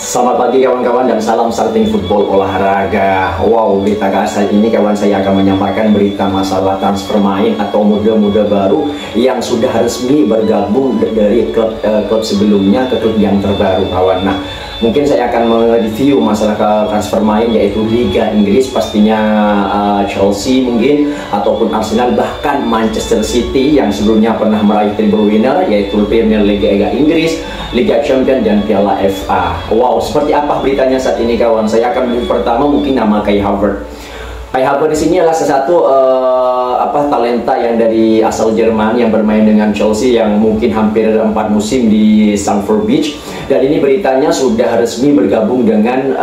Selamat pagi kawan-kawan dan salam starting football olahraga. Wow, berita saat ini kawan saya akan menyampaikan berita masalah transfer main atau muda-muda baru yang sudah resmi bergabung dari klub sebelumnya ke klub yang terbaru kawan. Nah, mungkin saya akan mereview masalah transfer main yaitu Liga Inggris, pastinya Chelsea mungkin ataupun Arsenal, bahkan Manchester City yang sebelumnya pernah meraih treble winner yaitu Premier League Liga Inggris, Liga Champions dan Piala FA. Wow, seperti apa beritanya saat ini kawan? Saya akan pertama mungkin nama Kai Havertz. Kai Havertz di sini adalah salah satu talenta yang dari asal Jerman yang bermain dengan Chelsea yang mungkin hampir 4 musim di Stamford Bridge, dan ini beritanya sudah resmi bergabung dengan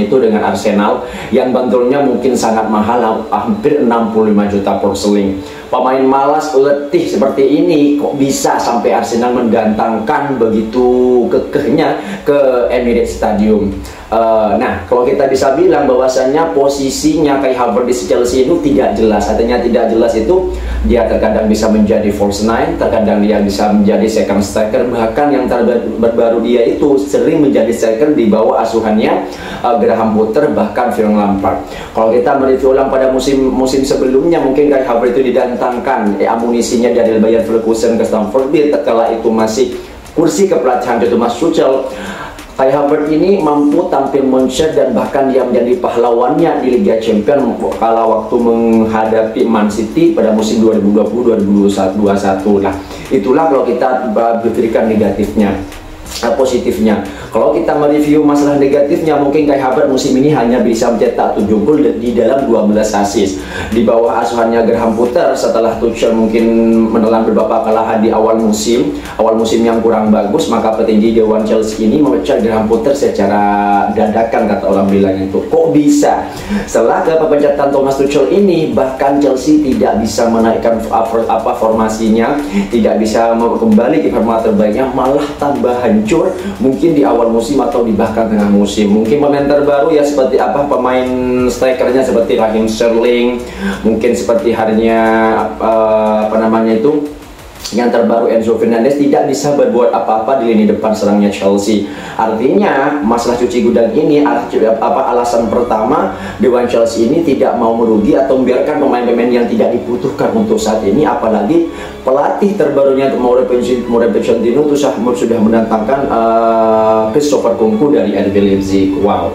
dengan Arsenal yang bandrolnya mungkin sangat mahal, hampir 65 juta pound. Pemain malas letih seperti ini kok bisa sampai Arsenal mendatangkan begitu kekehnya ke Emirates Stadium. Nah, kalau kita bisa bilang bahwasannya posisinya Kai Havertz di Chelsea itu tidak jelas. Artinya tidak jelas itu dia terkadang bisa menjadi false nine, terkadang dia bisa menjadi second striker, bahkan yang terbaru dia itu sering menjadi striker di bawah asuhannya Graham Potter bahkan Frank Lampard. Kalau kita mereview ulang pada musim sebelumnya, mungkin Kai Havertz itu didatangkan amunisinya dari Bayer Leverkusen ke Stamford Bridge, kala itu masih kursi kepelatihan Thomas Tuchel. Kai Havertz ini mampu tampil moncer dan bahkan dia menjadi pahlawannya di Liga Champions kala waktu menghadapi Man City pada musim 2020-2021. Nah, itulah kalau kita berikan negatifnya. Positifnya, kalau kita mereview masalah negatifnya, mungkin Kai Havertz musim ini hanya bisa mencetak 7 gol di dalam 12 assist di bawah asuhannya Graham Potter setelah Tuchel mungkin menelan beberapa kekalahan di awal musim yang kurang bagus. Maka petinggi Dewan Chelsea ini memecat Graham Potter secara dadakan, kata orang bilang itu. Kok bisa? Setelah kepemecatan Thomas Tuchel ini, bahkan Chelsea tidak bisa menaikkan formasinya, tidak bisa kembali ke format terbaiknya, malah tambah hancur mungkin di awal musim atau di bahkan tengah musim. Mungkin pemain terbaru ya seperti pemain strikernya seperti Raheem Sterling, mungkin seperti harinya yang terbaru Enzo Fernandez tidak bisa berbuat apa-apa di lini depan serangnya Chelsea. Artinya masalah cuci gudang ini alasan pertama Dewan Chelsea ini tidak mau merugi atau membiarkan pemain-pemain yang tidak dibutuhkan untuk saat ini, apalagi pelatih terbarunya Mauricio Pochettino itu sudah mendatangkan Christopher Nkunku dari RB Leipzig. Wow,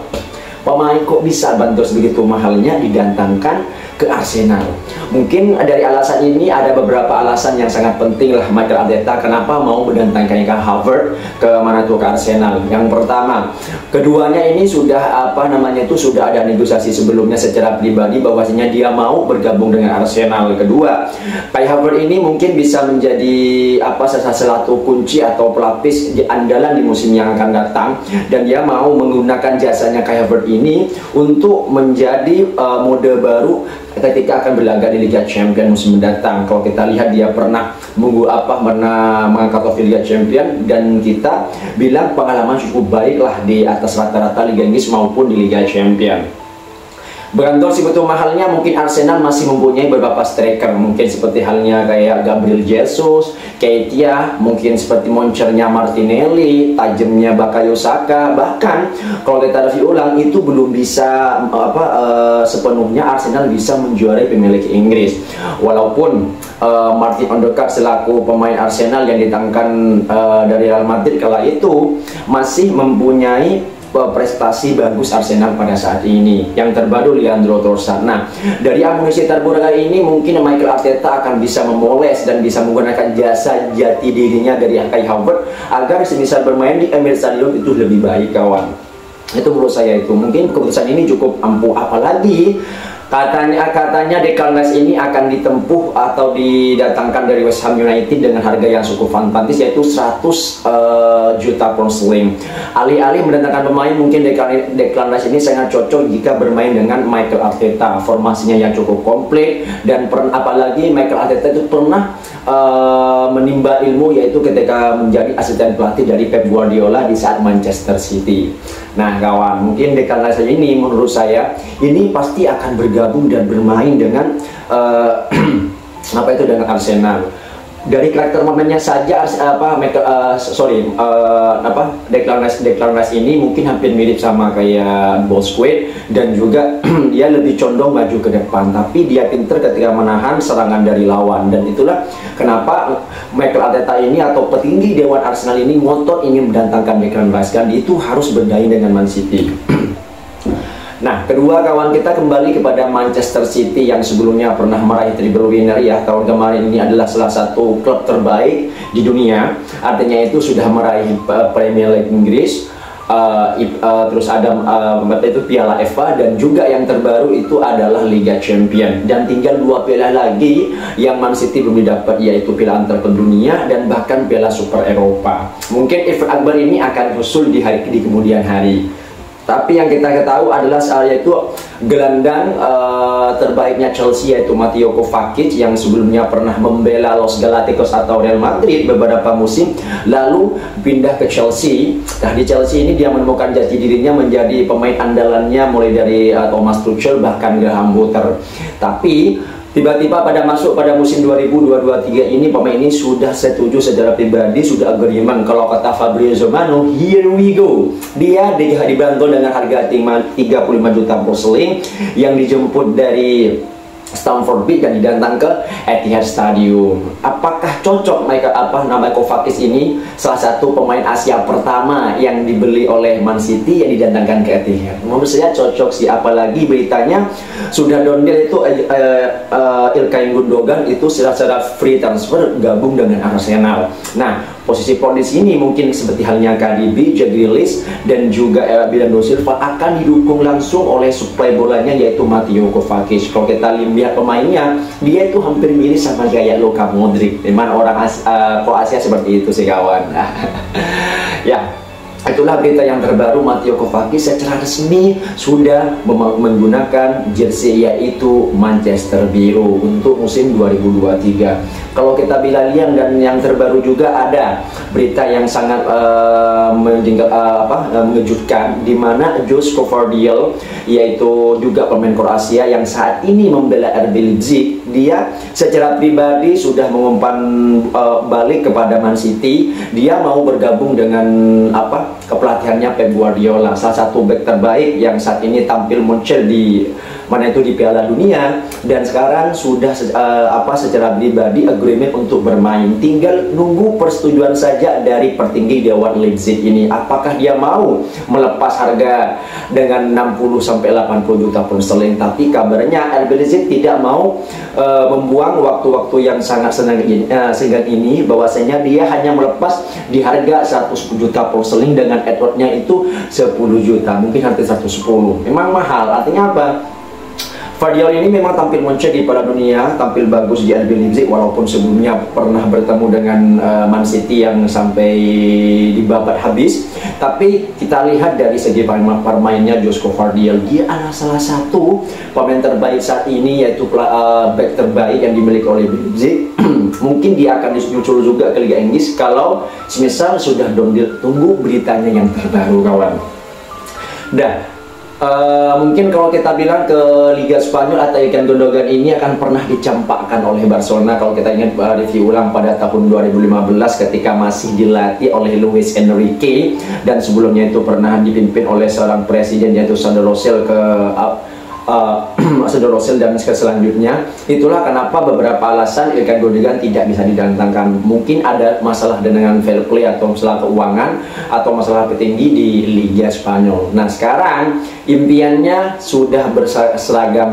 pemain kok bisa bandrol begitu mahalnya didatangkan ke Arsenal. Mungkin dari alasan ini ada beberapa alasan yang sangat penting lah Mikel Arteta kenapa mau mendatangkan Kai Havertz ke Arsenal. Yang pertama, keduanya ini sudah sudah ada negosiasi sebelumnya secara pribadi bahwasanya dia mau bergabung dengan Arsenal. Kedua, Kai Havertz ini mungkin bisa menjadi salah satu kunci atau pelapis andalan di musim yang akan datang, dan dia mau menggunakan jasanya Kai Havertz ini untuk menjadi mode baru ketika akan berlaga di Liga Champions musim mendatang. Kalau kita lihat dia pernah mengangkat trofi Liga Champions, dan kita bilang pengalaman cukup baik lah di atas rata-rata Liga Inggris maupun di Liga Champions. Berantol betul mahalnya, mungkin Arsenal masih mempunyai beberapa striker, mungkin seperti halnya kayak Gabriel Jesus, Ketia, mungkin seperti moncernya Martinelli, tajamnya Bukayo Saka. Bahkan kalau kita review ulang itu belum bisa sepenuhnya Arsenal bisa menjuarai Premier League Inggris. Walaupun Martin Odegaard selaku pemain Arsenal yang ditangkan dari Real Madrid kala itu masih mempunyai prestasi bagus Arsenal pada saat ini. Yang terbaru Leandro Trossard. Nah, dari amunisi terbaru ini mungkin Mikel Arteta akan bisa memoles dan bisa menggunakan jasa jati dirinya dari Kai Havertz agar semisal bermain di Emirates Stadium itu lebih baik kawan. Itu menurut saya itu mungkin keputusan ini cukup ampuh, apalagi katanya Declan Rice ini akan ditempuh atau didatangkan dari West Ham United dengan harga yang cukup fantastis yaitu 100 juta pound sterling. Alih-alih mendatangkan pemain, mungkin Declan Rice ini sangat cocok jika bermain dengan Mikel Arteta. Formasinya yang cukup komplit, dan apalagi Mikel Arteta itu pernah menimba ilmu yaitu ketika menjadi asisten pelatih dari Pep Guardiola di saat Manchester City. Nah kawan, mungkin Declan Rice ini menurut saya ini pasti akan bergabung dan bermain dengan dengan Arsenal. dari karakter momennya saja Declan Rice ini mungkin hampir mirip sama kayak Bosquet, dan juga dia lebih condong maju ke depan, tapi dia pinter ketika menahan serangan dari lawan. Dan itulah kenapa Mikel Arteta ini atau petinggi Dewan Arsenal ini ngotot ingin mendatangkan Declan Rice, kan itu harus bersaing dengan Man City. Nah, kedua kawan, kita kembali kepada Manchester City yang sebelumnya pernah meraih treble winner ya. Tahun kemarin ini adalah salah satu klub terbaik di dunia. Artinya itu sudah meraih Premier League Inggris, terus ada itu Piala FA, dan juga yang terbaru itu adalah Liga Champion. Dan tinggal 2 piala lagi yang Man City belum didapat, yaitu Piala Antar Klub Dunia dan bahkan Piala Super Eropa. Mungkin event akbar ini akan usul di kemudian hari. Tapi yang kita ketahui adalah yaitu gelandang terbaiknya Chelsea, yaitu Mateo Kovacic, yang sebelumnya pernah membela Los Galacticos atau Real Madrid beberapa musim, lalu pindah ke Chelsea. Nah, di Chelsea ini dia menemukan jati dirinya menjadi pemain andalannya mulai dari Thomas Tuchel bahkan Graham Potter. Tapi tiba-tiba pada musim 2022-23 ini pemain ini sudah setuju secara pribadi, sudah agreement. Kalau kata Fabrizio Romano, here we go. Dia dibantu dengan harga 35 juta pound sterling yang dijemput dari Stamford Bridge dan didatang ke Etihad Stadium. Apakah cocok Kovacic ini, salah satu pemain Asia pertama yang dibeli oleh Man City yang didatangkan ke Etihad? Menurut saya cocok sih, apalagi beritanya sudah dondel itu Ilkay Gundogan itu secara free transfer gabung dengan Arsenal. Nah, posisi di sini mungkin seperti halnya KDB, Jack Grealish dan juga Bernardo Silva akan didukung langsung oleh suplai bolanya, yaitu Mateo Kovacic. Kalau kita lihat pemainnya, dia itu hampir mirip sama kayak Luka Modric. Memang orang Kroasia seperti itu sih kawan. Ya, itulah berita yang terbaru. Mateo Kovacic secara resmi sudah menggunakan jersey yaitu Manchester Biru untuk musim 2023. Kalau kita bilang dan yang terbaru juga ada berita yang sangat mengejutkan, di mana Josko Vardiol, yaitu juga pemain Kroasia yang saat ini membela RB Leipzig, dia secara pribadi sudah mengumpan balik kepada Man City. Dia mau bergabung dengan kepelatihannya Pep Guardiola, salah satu bek terbaik yang saat ini tampil muncul di Piala Dunia, dan sekarang sudah secara pribadi agreement untuk bermain. Tinggal nunggu persetujuan saja dari petinggi Dewan Leipzig ini, apakah dia mau melepas harga dengan 60-80 juta pound sterling. Tapi kabarnya RB Leipzig tidak mau membuang waktu-waktu yang sangat singkat ini, bahwasanya dia hanya melepas di harga 110 juta pound sterling dengan Edwardnya itu 10 juta, mungkin hampir 110. Memang mahal. Artinya apa? Vardiol ini memang tampil muncul di Piala Dunia, tampil bagus di RB Leipzig, walaupun sebelumnya pernah bertemu dengan Man City yang sampai dibabat habis. Tapi kita lihat dari segi permainnya Josko Vardiol, dia adalah salah satu pemain terbaik saat ini, yaitu back terbaik yang dimiliki oleh Leipzig. Mungkin dia akan dimuncul juga ke Liga Inggris kalau semisal sudah dondil. Tunggu beritanya yang terbaru kawan. Mungkin kalau kita bilang ke Liga Spanyol, atau Ilkay Gundogan ini akan pernah dicampakkan oleh Barcelona. Kalau kita ingat review ulang pada tahun 2015 ketika masih dilatih oleh Luis Enrique, dan sebelumnya itu pernah dipimpin oleh seorang presiden yaitu Sandro Rosell dan selanjutnya. Itulah kenapa beberapa alasan Ilkay Gundogan tidak bisa didatangkan. Mungkin ada masalah dengan fair play atau masalah keuangan atau masalah petinggi di Liga Spanyol. Nah, sekarang impiannya sudah berseragam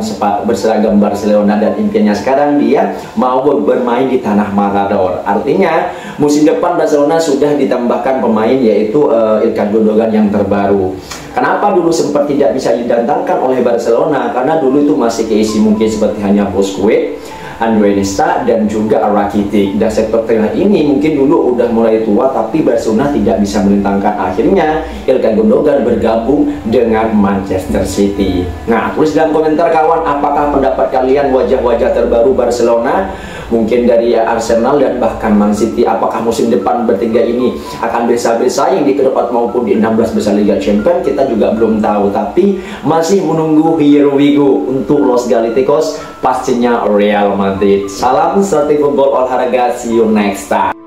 Barcelona, dan impiannya sekarang dia mau bermain di tanah Matador. Artinya musim depan Barcelona sudah ditambahkan pemain, yaitu Ilkay Gundogan yang terbaru. Kenapa dulu sempat tidak bisa didatangkan oleh Barcelona? Karena dulu itu masih keisi mungkin seperti hanya Bosquet, André Iniesta dan juga Rakitic. Dan sektor tengah ini mungkin dulu udah mulai tua, tapi Barcelona tidak bisa melintangkan. Akhirnya Ilkay Gundogan bergabung dengan Manchester City. Nah, tulis dalam komentar kawan, apakah pendapat kalian wajah-wajah terbaru Barcelona, mungkin dari Arsenal dan bahkan Man City? Apakah musim depan bertiga ini akan bisa bersaing di keempat maupun di 16 besar Liga Champions? Kita juga belum tahu, tapi masih menunggu here we go untuk Los Galacticos, pastinya Real Madrid. Madrid. Salam Serti Football olahraga, see you next time.